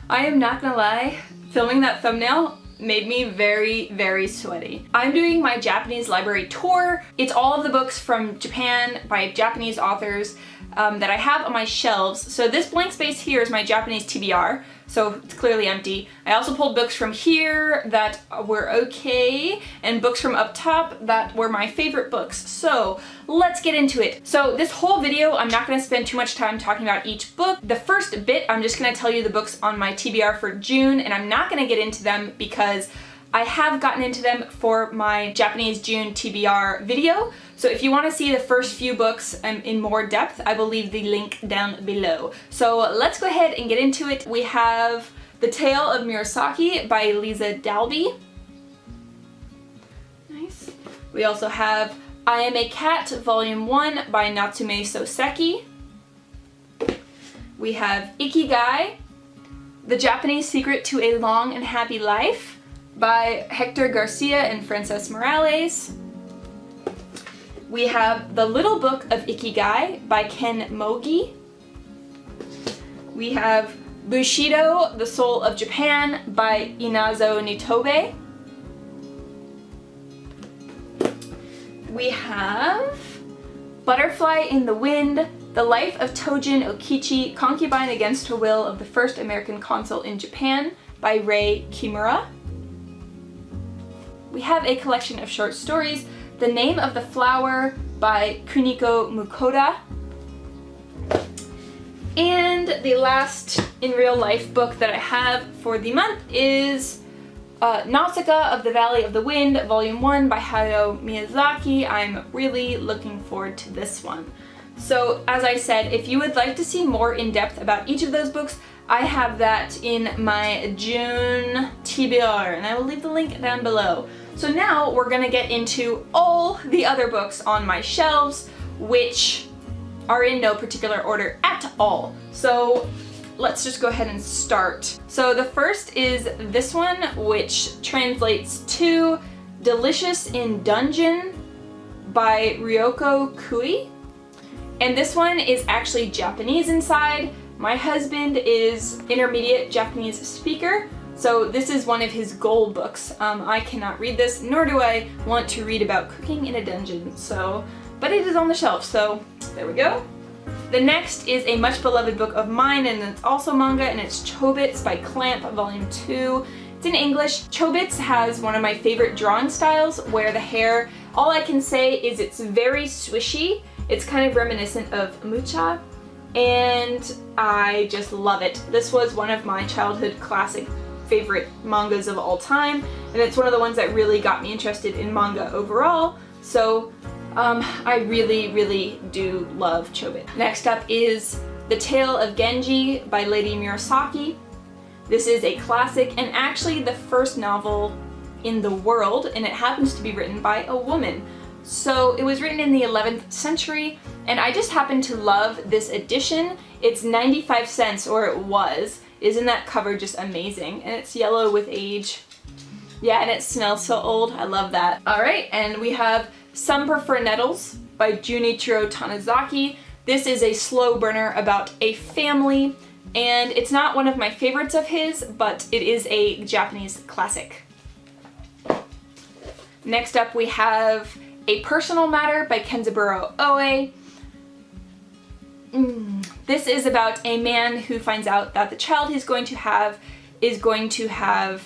I am not gonna lie, filming that thumbnail made me very, very sweaty. I'm doing my Japanese library tour. It's all of the books from Japan by Japanese authors that I have on my shelves. So this blank space here is my Japanese TBR, so it's clearly empty. I also pulled books from here that were okay, and books from up top that were my favorite books. So let's get into it. So this whole video, I'm not gonna spend too much time talking about each book. The first bit, I'm just gonna tell you the books on my TBR for June, and I'm not gonna get into them because I have gotten into them for my Japanese June TBR video. So if you want to see the first few books in more depth, I will leave the link down below. So let's go ahead and get into it. We have The Tale of Murasaki by Liza Dalby. Nice. We also have I Am a Cat Volume 1 by Natsume Soseki. We have Ikigai, The Japanese Secret to a Long and Happy Life by Héctor García and Francesc Miralles. We have The Little Book of Ikigai by Ken Mogi. We have Bushido, The Soul of Japan by Inazo Nitobe. We have Butterfly in the Wind, The Life of Tojin Okichi, Concubine Against Her Will of the First American Consul in Japan by Rei Kimura. We have a collection of short stories, The Name of the Flower by Kuniko Mukoda. And the last in real life book that I have for the month is Nausicaa of the Valley of the Wind, Volume 1 by Hayao Miyazaki. I'm really looking forward to this one. So as I said, if you would like to see more in depth about each of those books, I have that in my June TBR, and I will leave the link down below. So now we're gonna get into all the other books on my shelves, which are in no particular order at all. So let's just go ahead and start. So the first is this one, which translates to Delicious in Dungeon by Ryoko Kui. And this one is actually Japanese inside. My husband is intermediate Japanese speaker, so this is one of his goal books. I cannot read this, nor do I want to read about cooking in a dungeon, but it is on the shelf, so there we go. The next is a much beloved book of mine, and it's also manga, and it's Chobits by Clamp, Volume 2. It's in English. Chobits has one of my favorite drawing styles, where the hair, all I can say is it's very swishy. It's kind of reminiscent of Mucha, and I just love it. This was one of my childhood classic favorite mangas of all time, and it's one of the ones that really got me interested in manga overall, so I really, really do love Chobit. Next up is The Tale of Genji by Lady Murasaki. This is a classic, and actually the first novel in the world, and it happens to be written by a woman. So it was written in the 11th century, and I just happen to love this edition. It's 95 cents, or it was. Isn't that cover just amazing? And it's yellow with age. Yeah, and it smells so old. I love that. Alright, and we have Some Prefer Nettles by Junichiro Tanizaki. This is a slow burner about a family, and it's not one of my favorites of his, but it is a Japanese classic. Next up we have A Personal Matter by Kenzaburo Oe. This is about a man who finds out that the child he's going to have is going to have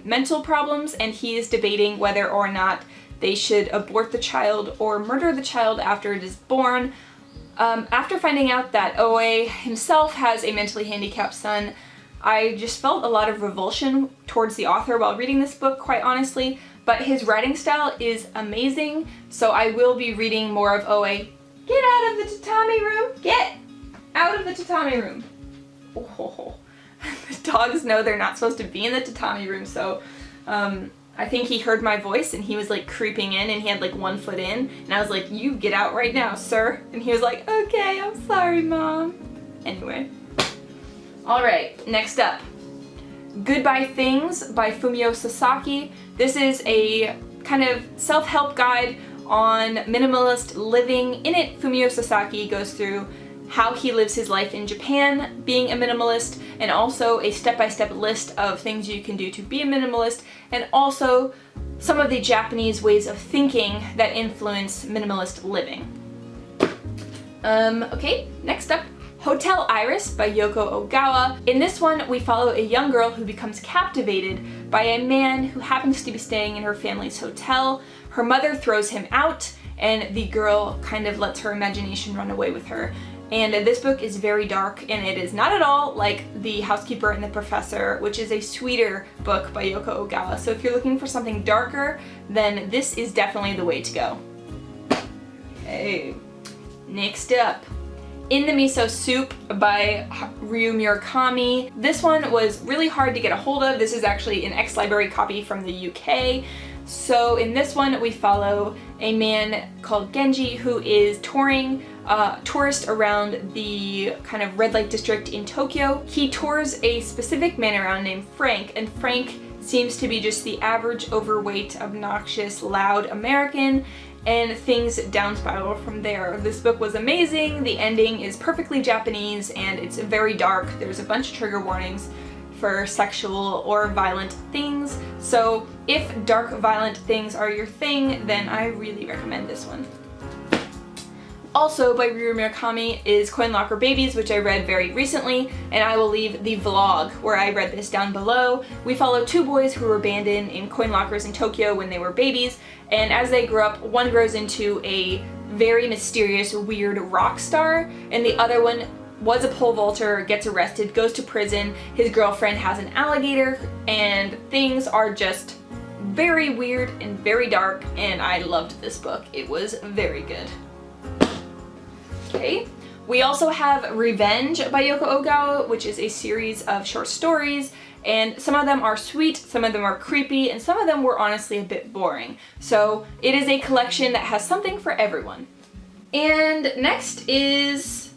mental problems, and he is debating whether or not they should abort the child or murder the child after it is born. After finding out that Oe himself has a mentally handicapped son, I just felt a lot of revulsion towards the author while reading this book, quite honestly, but his writing style is amazing, so I will be reading more of Oe. Get out of the tatami room! Get out of the tatami room! Oh. The dogs know they're not supposed to be in the tatami room, so I think he heard my voice and he was like creeping in, and he had like 1 foot in, and I was like, you get out right now, sir. And he was like, okay, I'm sorry, Mom. Anyway. Alright, next up. Goodbye Things by Fumio Sasaki. This is a kind of self-help guide on minimalist living. In it, Fumio Sasaki goes through how he lives his life in Japan being a minimalist, and also a step-by-step list of things you can do to be a minimalist, and also some of the Japanese ways of thinking that influence minimalist living. Okay, next up, Hotel Iris by Yoko Ogawa. In this one, we follow a young girl who becomes captivated by a man who happens to be staying in her family's hotel. Her mother throws him out, and the girl kind of lets her imagination run away with her. And this book is very dark, and it is not at all like The Housekeeper and the Professor, which is a sweeter book by Yoko Ogawa. So if you're looking for something darker, then this is definitely the way to go. Okay, next up, In the Miso Soup by Ryu Murakami. This one was really hard to get a hold of. This is actually an ex-library copy from the UK. So in this one, we follow a man called Genji who is touring tourist around the kind of red light district in Tokyo. He tours a specific man around named Frank, and Frank seems to be just the average overweight, obnoxious, loud American, and things down spiral from there. This book was amazing. The ending is perfectly Japanese, and it's very dark. There's a bunch of trigger warnings for sexual or violent things. So if dark, violent things are your thing, then I really recommend this one. Also by Ryu Murakami is Coin Locker Babies, which I read very recently, and I will leave the vlog where I read this down below. We follow two boys who were abandoned in coin lockers in Tokyo when they were babies, and as they grow up, one grows into a very mysterious, weird rock star, and the other one was a pole vaulter, gets arrested, goes to prison, his girlfriend has an alligator, and things are just very weird and very dark, and I loved this book. It was very good. Okay, we also have Revenge by Yoko Ogawa, which is a series of short stories, and some of them are sweet, some of them are creepy, and some of them were honestly a bit boring. So it is a collection that has something for everyone. And next is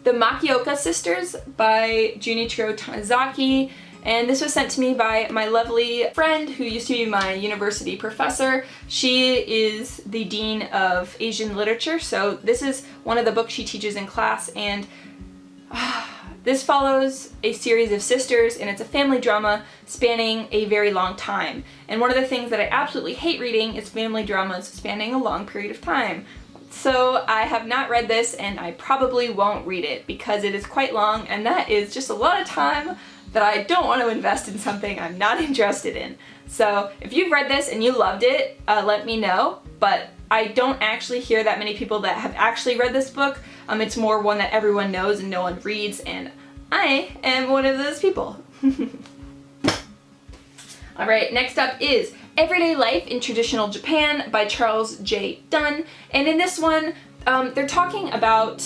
The Makioka Sisters by Junichiro Tanizaki, and this was sent to me by my lovely friend who used to be my university professor. She is the dean of Asian literature, so this is one of the books she teaches in class, and this follows a series of sisters, and it's a family drama spanning a very long time. And one of the things that I absolutely hate reading is family dramas spanning a long period of time. So I have not read this, and I probably won't read it because it is quite long, and that is just a lot of time that I don't want to invest in something I'm not interested in. So if you've read this and you loved it, let me know, but I don't actually hear that many people that have actually read this book. It's more one that everyone knows and no one reads, and I am one of those people. Alright, next up is Everyday Life in Traditional Japan by Charles J. Dunn, and in this one, they're talking about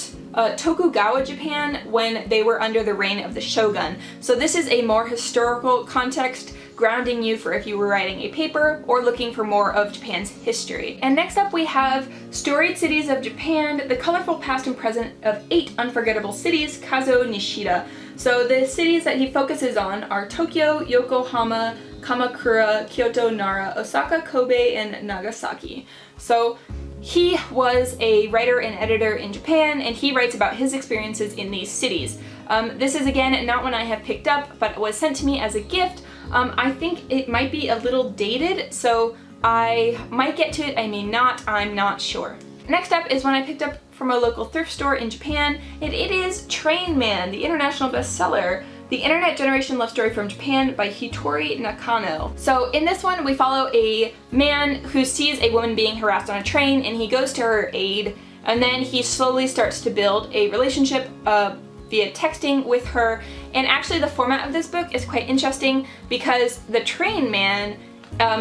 Tokugawa Japan when they were under the reign of the shogun. So this is a more historical context, grounding you for if you were writing a paper or looking for more of Japan's history. And next up we have Storied Cities of Japan, the colorful past and present of 8 unforgettable cities, Kazuo Nishida. So the cities that he focuses on are Tokyo, Yokohama, Kamakura, Kyoto, Nara, Osaka, Kobe, and Nagasaki. So he was a writer and editor in Japan, and he writes about his experiences in these cities. This is again not one I have picked up, but was sent to me as a gift. I think it might be a little dated, so I might get to it, I may not, I'm not sure. Next up is one I picked up from a local thrift store in Japan, and it is Train Man, the international bestseller, The Internet Generation Love Story from Japan by Hitori Nakano. So in this one, we follow a man who sees a woman being harassed on a train, and he goes to her aid, and then he slowly starts to build a relationship via texting with her. And actually the format of this book is quite interesting because the train man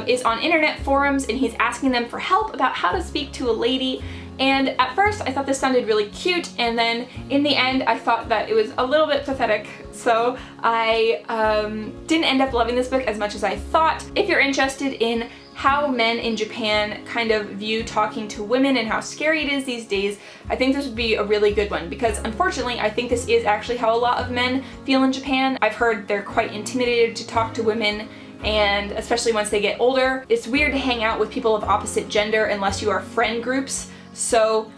is on internet forums, and he's asking them for help about how to speak to a lady. And at first I thought this sounded really cute, and then in the end I thought that it was a little bit pathetic, so I didn't end up loving this book as much as I thought. If you're interested in how men in Japan kind of view talking to women and how scary it is these days, I think this would be a really good one, because unfortunately I think this is actually how a lot of men feel in Japan. I've heard they're quite intimidated to talk to women, and especially once they get older. It's weird to hang out with people of opposite gender unless you are friend groups. So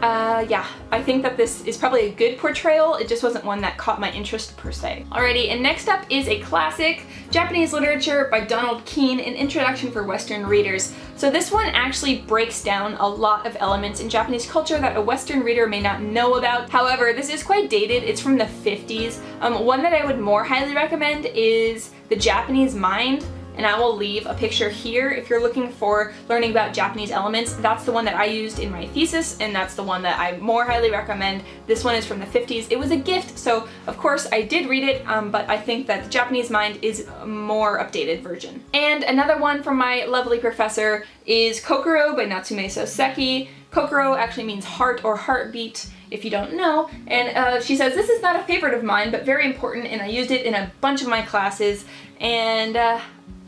yeah, I think that this is probably a good portrayal. It just wasn't one that caught my interest per se. Alrighty, and next up is a classic, Japanese literature by Donald Keene, An Introduction for Western Readers. So this one actually breaks down a lot of elements in Japanese culture that a Western reader may not know about. However, this is quite dated. It's from the 50s. One that I would more highly recommend is The Japanese Mind, and I will leave a picture here if you're looking for learning about Japanese elements. That's the one that I used in my thesis, and that's the one that I more highly recommend. This one is from the 50s. It was a gift, so of course I did read it, but I think that The Japanese Mind is a more updated version. And another one from my lovely professor is Kokoro by Natsume Soseki. Kokoro actually means heart or heartbeat, if you don't know, and she says, this is not a favorite of mine, but very important, and I used it in a bunch of my classes, and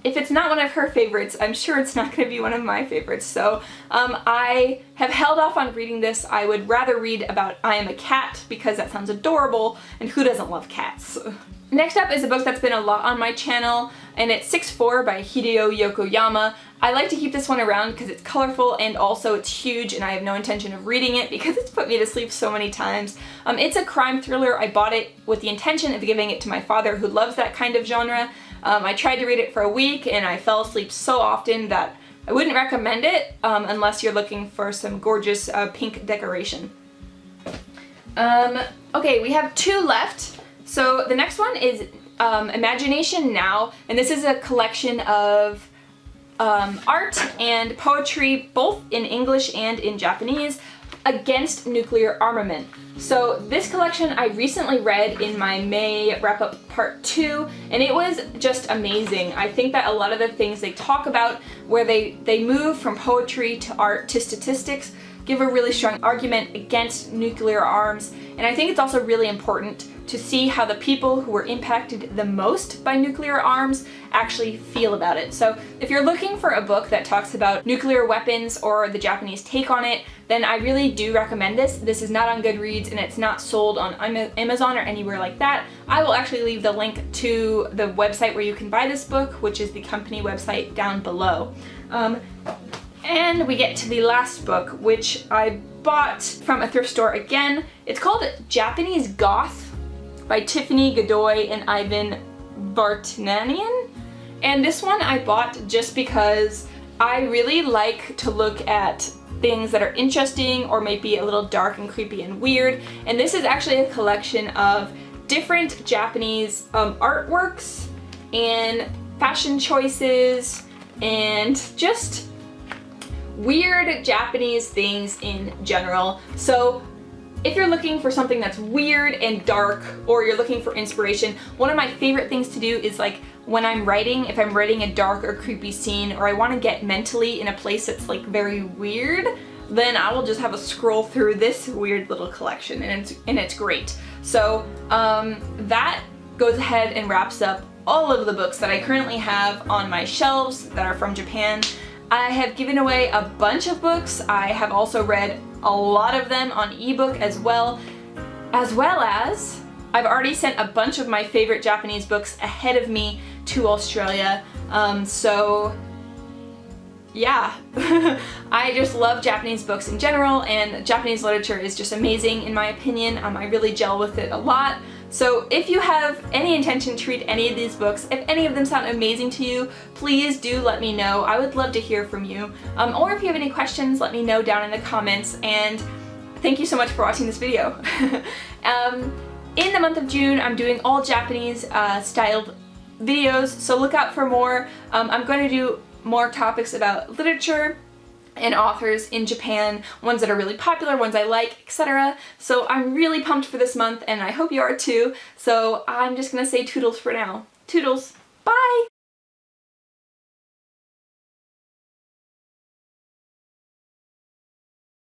if it's not one of her favorites, I'm sure it's not going to be one of my favorites. So I have held off on reading this. I would rather read about I Am a Cat because that sounds adorable, and who doesn't love cats? Next up is a book that's been a lot on my channel, and it's 6-4 by Hideo Yokoyama. I like to keep this one around because it's colorful and also it's huge, and I have no intention of reading it because it's put me to sleep so many times. It's a crime thriller. I bought it with the intention of giving it to my father, who loves that kind of genre. I tried to read it for a week and I fell asleep so often that I wouldn't recommend it unless you're looking for some gorgeous pink decoration. Okay, we have 2 left. So the next one is Imagination Now, and this is a collection of art and poetry, both in English and in Japanese, against nuclear armament. So this collection I recently read in my May wrap-up part 2, and it was just amazing. I think that a lot of the things they talk about, where they move from poetry to art to statistics, give a really strong argument against nuclear arms, and I think it's also really important to see how the people who were impacted the most by nuclear arms actually feel about it. So if you're looking for a book that talks about nuclear weapons or the Japanese take on it, then I really do recommend this. This is not on Goodreads and it's not sold on Amazon or anywhere like that. I will actually leave the link to the website where you can buy this book, which is the company website down below. And we get to the last book, which I bought from a thrift store again. It's called Japanese Goth by Tiffany Godoy and Ivan Vartanian. And this one I bought just because I really like to look at things that are interesting or maybe a little dark and creepy and weird. And this is actually a collection of different Japanese artworks and fashion choices and just weird Japanese things in general. So if you're looking for something that's weird and dark, or you're looking for inspiration, one of my favorite things to do is, like, when I'm writing, if I'm writing a dark or creepy scene, or I want to get mentally in a place that's like very weird, then I will just have a scroll through this weird little collection, and it's great. So that goes ahead and wraps up all of the books that I currently have on my shelves that are from Japan. I have given away a bunch of books. I have also read a lot of them on ebook as well as I've already sent a bunch of my favorite Japanese books ahead of me to Australia. So yeah, I just love Japanese books in general, and Japanese literature is just amazing in my opinion. I really gel with it a lot. So if you have any intention to read any of these books, if any of them sound amazing to you, please do let me know. I would love to hear from you. Or if you have any questions, let me know down in the comments, and thank you so much for watching this video. In the month of June, I'm doing all Japanese styled videos, so look out for more. I'm going to do more topics about literature and authors in Japan, ones that are really popular, ones I like, etc. So I'm really pumped for this month, and I hope you are too. So I'm just gonna say toodles for now. Toodles. Bye!